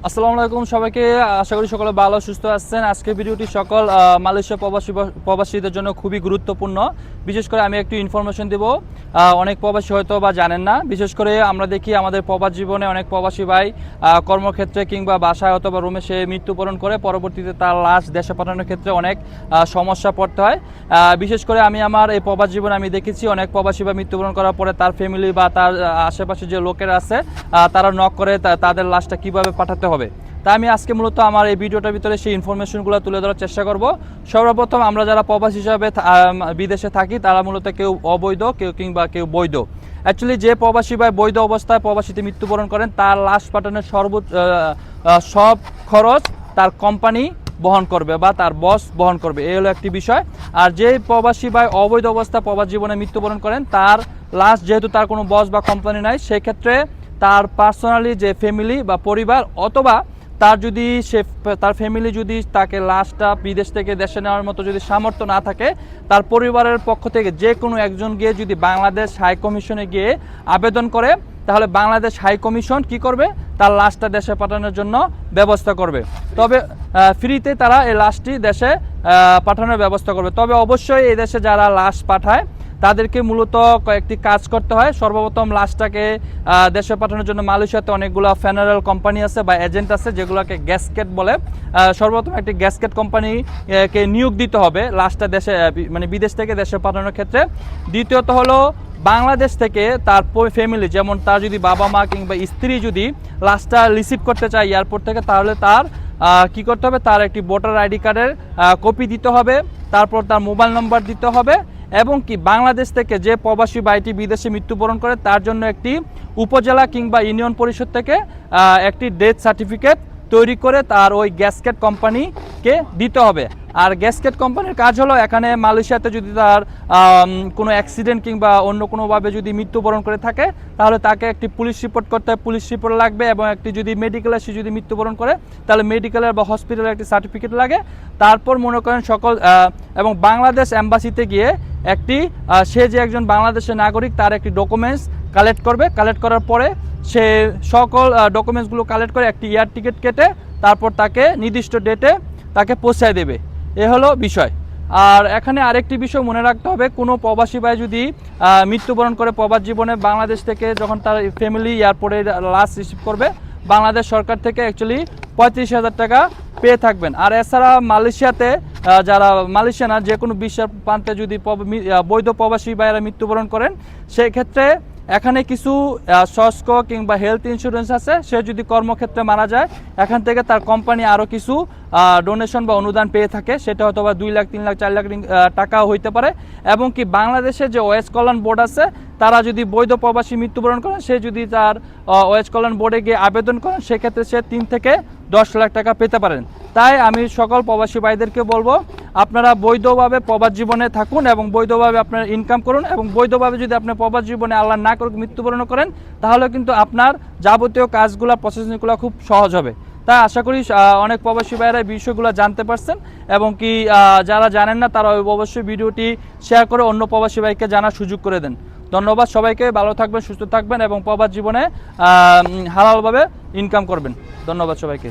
আসসালামু আলাইকুম সবাইকে। আশা করি সকলে ভালো সুস্থ আছেন। আজকের ভিডিওটি সকল মালয়েশিয়া প্রবাসীদের জন্য খুবই গুরুত্বপূর্ণ। বিশেষ করে আমি একটু ইনফরমেশন দেব। অনেক প্রবাসী হয়তো বা জানেন না। বিশেষ করে আমরা দেখি আমাদের প্রবাস জীবনে অনেক প্রবাসী ভাই কর্মক্ষেত্রে কিংবা বাসায় অথবা রুমে সে মৃত্যুবরণ করে, পরবর্তীতে তার লাশ দেশে পাঠানোর ক্ষেত্রে অনেক সমস্যা পড়তে হয়। বিশেষ করে আমি আমার এই প্রবাস জীবনে আমি দেখেছি অনেক প্রবাসী ভাই মৃত্যুবরণ করার পরে তার ফ্যামিলি বা তার আশেপাশে যে লোকেরা আছে তারা নক করে তাদের লাশটা কিভাবে পাঠাতে হবে। তাই আমি আজকে মূলত আমার এই ভিডিওটার ভিতরে সেই ইনফরমেশনগুলো তুলে ধরার চেষ্টা করব। সর্বপ্রথম আমরা যারা প্রবাসী হিসাবে বিদেশে থাকি তারা মূলত কেউ অবৈধ কিংবা কেউ বৈধ। অ্যাকচুয়ালি যে প্রবাসী ভাই বৈধ অবস্থায় প্রবাসীতে মৃত্যুবরণ করেন তার লাশ পাঠানোর সব খরচ তার কোম্পানি বহন করবে বা তার বস বহন করবে, এই হলো একটি বিষয়। আর যে প্রবাসী ভাই অবৈধ অবস্থায় প্রবাস জীবনে মৃত্যুবরণ করেন তার লাশ যেহেতু তার কোনো বস বা কোম্পানি নাই, সেক্ষেত্রে তার পার্সোনালি যে ফ্যামিলি বা পরিবার অথবা তার ফ্যামিলি যদি তাকে লাশটা বিদেশ থেকে দেশে নেওয়ার মতো যদি সামর্থ্য না থাকে, তার পরিবারের পক্ষ থেকে যে কোনো একজন গিয়ে যদি বাংলাদেশ হাই কমিশনে গিয়ে আবেদন করে, তাহলে বাংলাদেশ হাই কমিশন কি করবে, তার লাশটা দেশে পাঠানোর জন্য ব্যবস্থা করবে। তবে ফ্রিতে তারা এই লাশটি দেশে পাঠানোর ব্যবস্থা করবে। তবে অবশ্যই এই দেশে যারা লাশ পাঠায় তাদেরকে মূলত কয়েকটি কাজ করতে হয়। সর্বপ্রথম লাশটাকে দেশে পাঠানোর জন্য মালয়েশিয়াতে অনেকগুলো ফ্যানারেল কোম্পানি আছে বা এজেন্ট আছে যেগুলোকে গ্যাসকেট বলে। সর্বপ্রথম একটি গ্যাসকেট কোম্পানিকে নিয়োগ দিতে হবে লাশটা দেশে মানে বিদেশ থেকে দেশে পাঠানোর ক্ষেত্রে। দ্বিতীয়ত হলো বাংলাদেশ থেকে তার ফ্যামিলি, যেমন তার যদি বাবা মা কিংবা স্ত্রী যদি লাশটা রিসিভ করতে চায় এয়ারপোর্ট থেকে, তাহলে তার কি করতে হবে, তার একটি ভোটার আইডি কার্ডের কপি দিতে হবে, তারপর তার মোবাইল নম্বর দিতে হবে এবং কি বাংলাদেশ থেকে যে প্রবাসী ভাইটি বিদেশে মৃত্যুবরণ করে তার জন্য একটি উপজেলা কিংবা ইউনিয়ন পরিষদ থেকে একটি ডেথ সার্টিফিকেট তৈরি করে তার ওই গ্যাসকেট কোম্পানিকে দিতে হবে। আর গ্যাসকেট কোম্পানির কাজ হলো, এখানে মালয়েশিয়াতে যদি তার কোনো অ্যাক্সিডেন্ট কিংবা অন্য কোনোভাবে যদি মৃত্যুবরণ করে থাকে, তাহলে তাকে একটি পুলিশ রিপোর্ট করতে হয়, পুলিশ রিপোর্ট লাগবে এবং একটি যদি মেডিকেলে সে যদি মৃত্যুবরণ করে তাহলে মেডিকেলের বা হসপিটালের একটি সার্টিফিকেট লাগে। তারপর মনে করেন সকল এবং বাংলাদেশ এম্বাসিতে গিয়ে একটি সে যে একজন বাংলাদেশের নাগরিক তার একটি ডকুমেন্টস কালেক্ট করবে। কালেক্ট করার পরে সে সকল ডকুমেন্টসগুলো কালেক্ট করে একটি এয়ার টিকিট কেটে তারপর তাকে নির্দিষ্ট ডেটে তাকে পৌঁছায় দেবে। এ হলো বিষয়। আর এখানে আরেকটি বিষয় মনে রাখতে হবে, কোনো প্রবাসী ভাই যদি মৃত্যুবরণ করে প্রবাস জীবনে বাংলাদেশ থেকে যখন তার ফ্যামিলি এয়ারপোর্টে লাশ রিসিভ করবে, বাংলাদেশ সরকার থেকে অ্যাকচুয়ালি 35,000 টাকা পেয়ে থাকবেন। আর এছাড়া মালয়েশিয়াতে যারা মালয়েশিয়া না যে কোনো বিশ্বের প্রান্তে যদি বৈধ প্রবাসী ভাইয়েরা মৃত্যুবরণ করেন, সেক্ষেত্রে এখানে কিছু সস্ক কিংবা হেলথ ইন্স্যুরেন্স আছে। সে যদি কর্মক্ষেত্রে মারা যায়, এখান থেকে তার কোম্পানি আরও কিছু ডোনেশন বা অনুদান পেয়ে থাকে, সেটা হয়তো বা 2 লাখ 3 লাখ 4 লাখ টাকাও হইতে পারে। এবং কি বাংলাদেশের যে ওয়েজ কল্যাণ বোর্ড আছে, তারা যদি বৈধ প্রবাসী মৃত্যুবরণ করেন, সে যদি তার ওয়েজ কল্যাণ বোর্ডে গিয়ে আবেদন করেন, সেক্ষেত্রে সে 3 থেকে 10 লাখ টাকা পেতে পারেন। তাই আমি সকল প্রবাসী ভাইদেরকে বলবো, আপনারা বৈধভাবে প্রবাস জীবনে থাকুন এবং বৈধভাবে আপনারা ইনকাম করুন। এবং বৈধভাবে যদি আপনি প্রবাস জীবনে আল্লাহ না করুক মৃত্যুবরণ করেন, তাহলে কিন্তু আপনার যাবতীয় কাজগুলো প্রসেসিংগুলো খুব সহজ হবে। তাই আশা করি অনেক প্রবাসী ভাইয়েরা এই বিষয়গুলো জানতে পারছেন এবং কি যারা জানেন না তারা অবশ্যই ভিডিওটি শেয়ার করে অন্য প্রবাসী ভাইকে জানার সুযোগ করে দেন। ধন্যবাদ সবাইকে। ভালো থাকবেন, সুস্থ থাকবেন এবং প্রবাস জীবনে হালালভাবে ইনকাম করবেন। ধন্যবাদ সবাইকে।